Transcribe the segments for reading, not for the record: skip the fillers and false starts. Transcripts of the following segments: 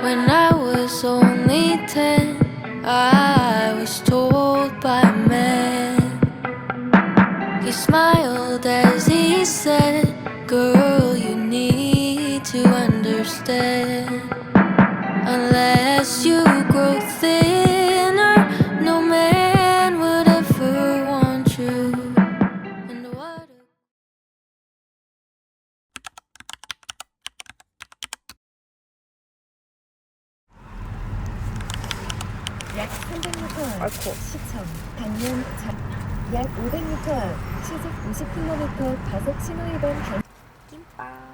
When I was only 10, I was told by a man. He smiled as he said, "Girl, you need to understand. Unless you grow thinner, no man would ever want you." And what 약 300m 앞 시청 방면 약 500m 앞 시속 50km 과속 신호 위반 김밥.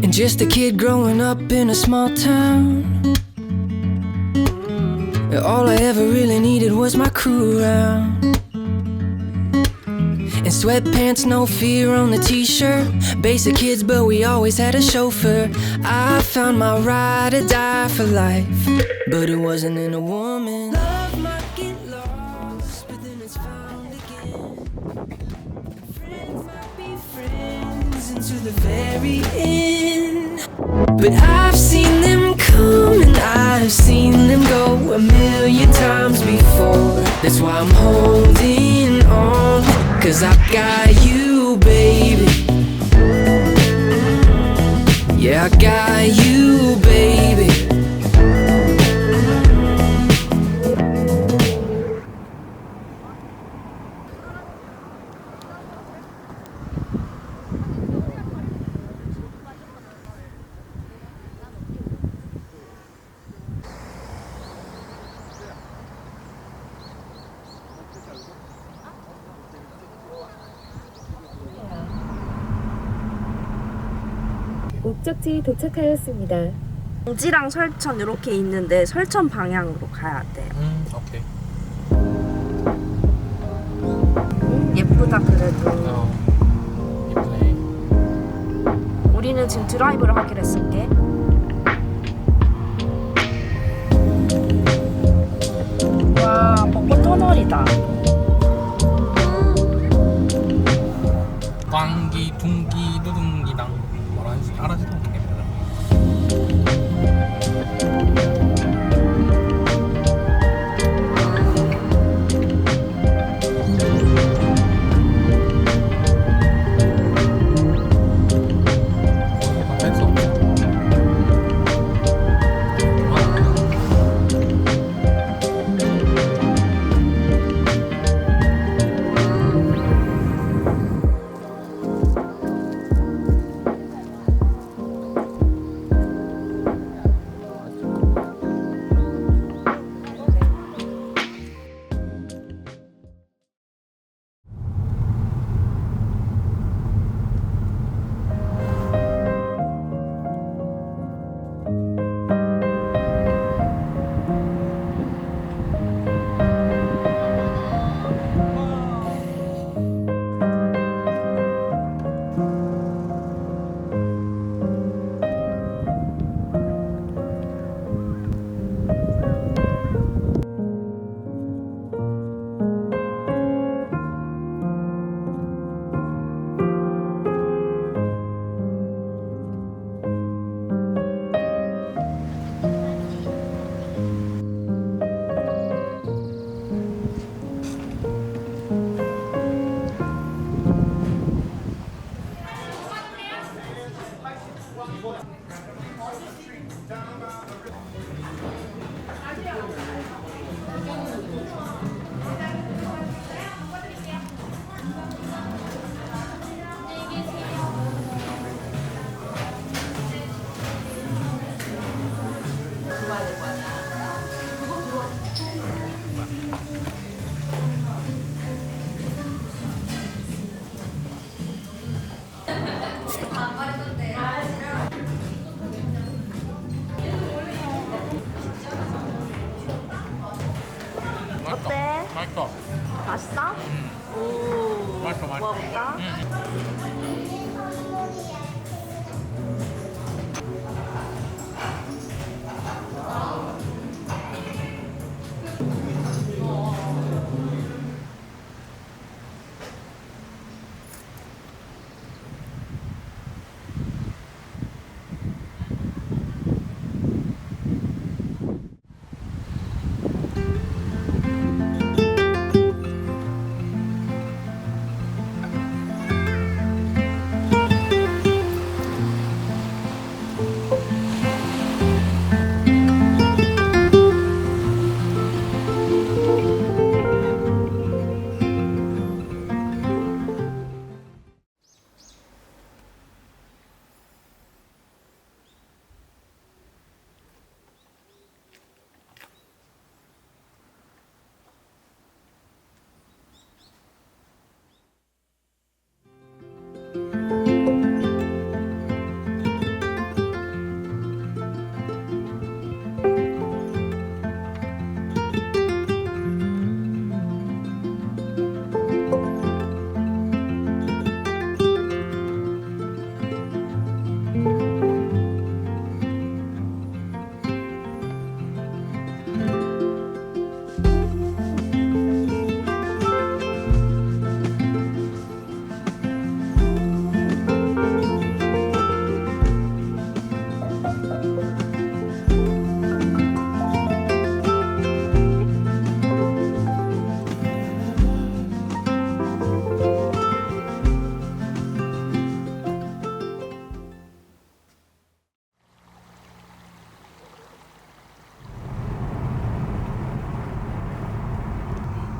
And just a kid growing up in a small town. All I ever really needed was my crew around. And sweatpants, no fear on the t-shirt. Basic kids, but we always had a chauffeur. I found my ride or die for life, but it wasn't in a woman. Love might get lost, but then it's found again. Friends might be friends into the very end. But I've seen them come and I've seen them go a million times before. That's why I'm holding on, 'cause I got you, baby. Yeah, I got you, baby. 목적지에 도착하였습니다. 영지랑 설천 이렇게 있는데 설천 방향으로 가야 돼. 오케이. 예쁘다 그래도. 이쁘네. 우리는 지금 드라이브를 하기로 했을게. 와, 벚꽃 터널이다. 광기, 둥기, 누둥기당 뭐라 하는지 알아지도 못하겠다. 어때? 맛있어. 맛있어? 오. 맛있어, 맛있어. 먹어볼까?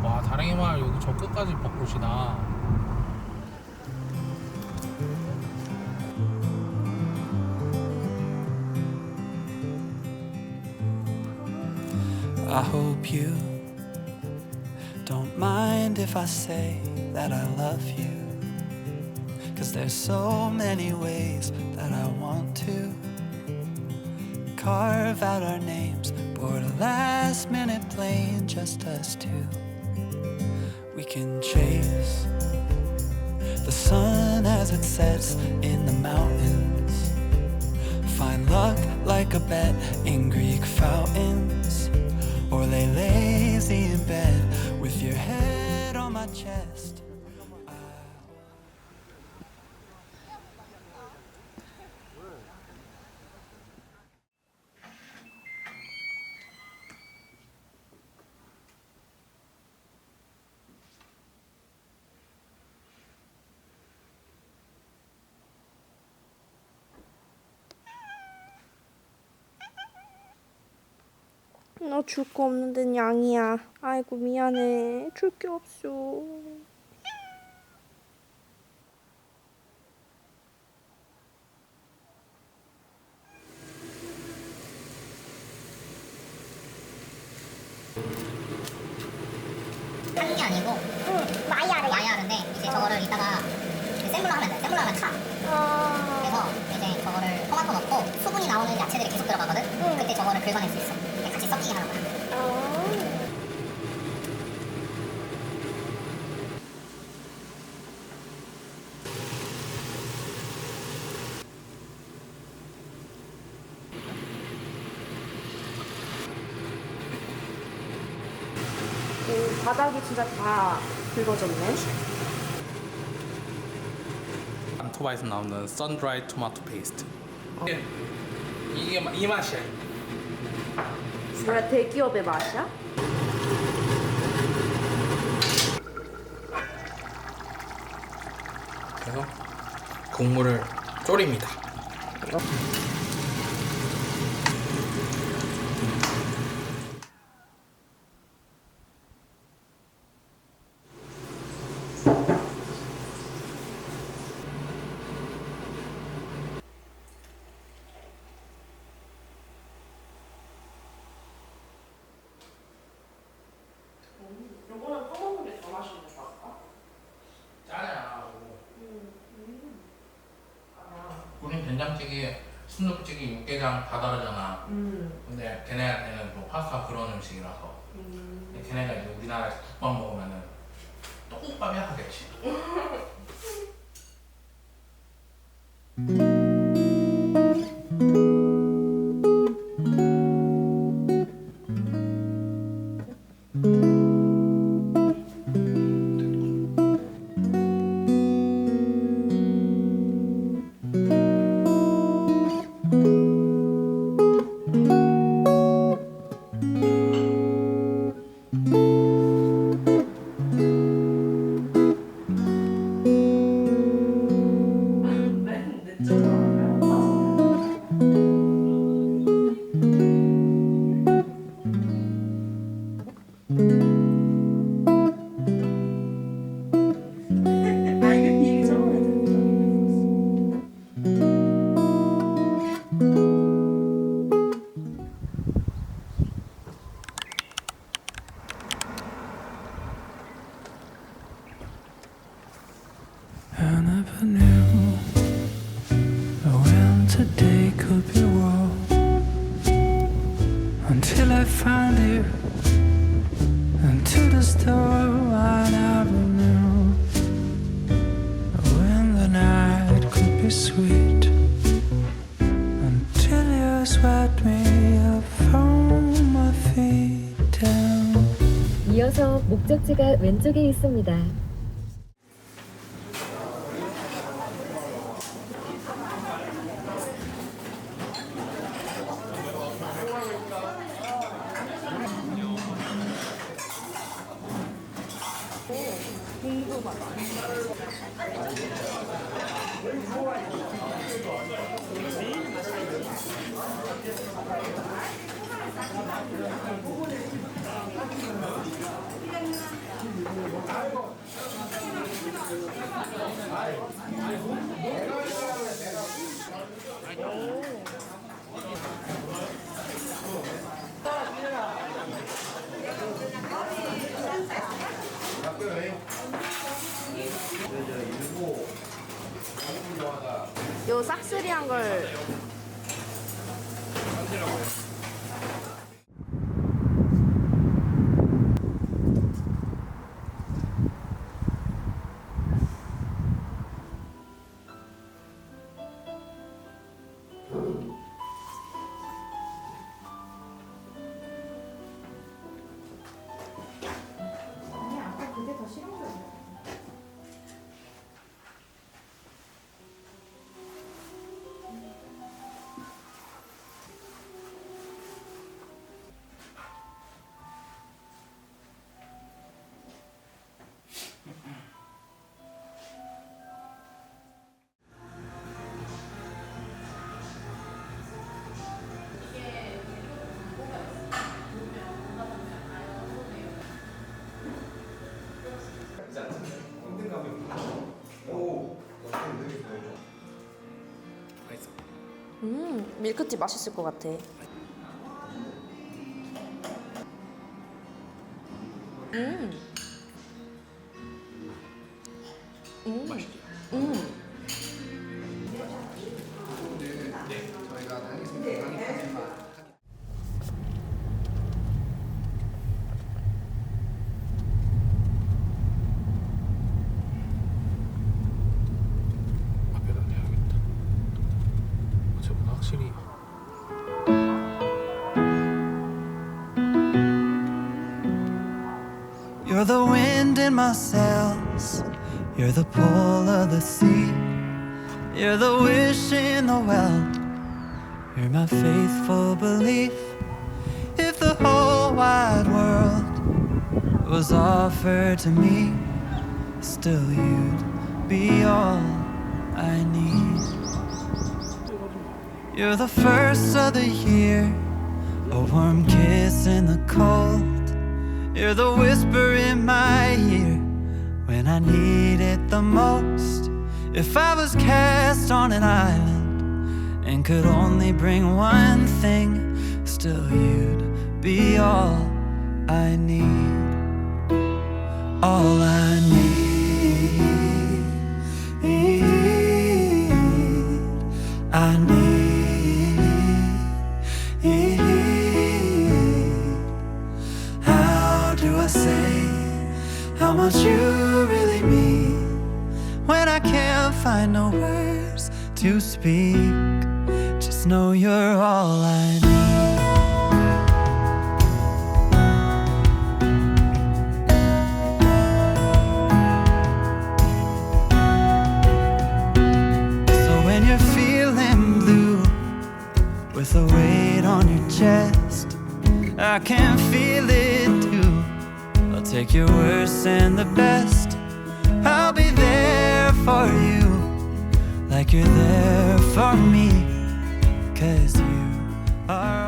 와, 다랭이 마을 여기 저 끝까지 벚꽃이다. I hope you don't mind if I say that I love you. 'Cause there's so many ways that I want to carve out our names, board a last minute plane, just us two. We can chase the sun as it sets in the mountains, find luck like a bet in Greek fountains, or lay lazy in bed with your head on my chest. 너 줄 거 없는데 양이야. 아이고 미안해. 줄 게 없어. 하는 게 아니고 와이야르인데 이제 저거를 이따가 센불로 하면 돼. 센불로 하면 타. 그래서 이제 저거를 토마토 넣고 수분이 나오는 야채들이 계속 들어가거든. 그때 저거를 긁어낼 수 있어. 같이 섞이게 하는 거야. 바닥이 진짜 다 긁어졌네. 안토바에서 나오는 선드라이 토마토 페이스트. 이게 이 맛이야. 뭐야, 대기업의 맛이야? 그래서 국물을 졸입니다. 요거는 떠먹는 게 더 맛있는 거 같아? 짜네 안 하고. 우린 된장찌개, 순두부찌개, 육개장 다 다르잖아. 근데 걔네한테는 뭐 파스타 그런 음식이라서. 근데 걔네가 이제 우리나라에서 국밥 먹으면은 떡국밥이야 하겠지. I never knew when today could be wrong until I found you into the store. I never knew when the night could be sweet 이어서 목적지가 왼쪽에 있습니다. 요 싹쓸이한 걸 밀크티 맛있을 것 같아. 맛있게. 앞에다 대야겠다. 어제보다 확실히. You're the wind in my sails. You're the pull of the sea. You're the wish in the well. You're my faithful belief. If the whole wide world was offered to me, still you'd be all I need. You're the first of the year, a warm kiss in the cold. You're the whisper in my ear when I need it the most. If I was cast on an island and could only bring one thing, still you'd be all I need. All I need, I need. Say how much you really mean when I can't find no words to speak. Just know you're all I need. So when you're feeling blue with a weight on your chest, I can feel it too. I'll take your worst and the best. I'll be there for you like you're there for me, 'cause you are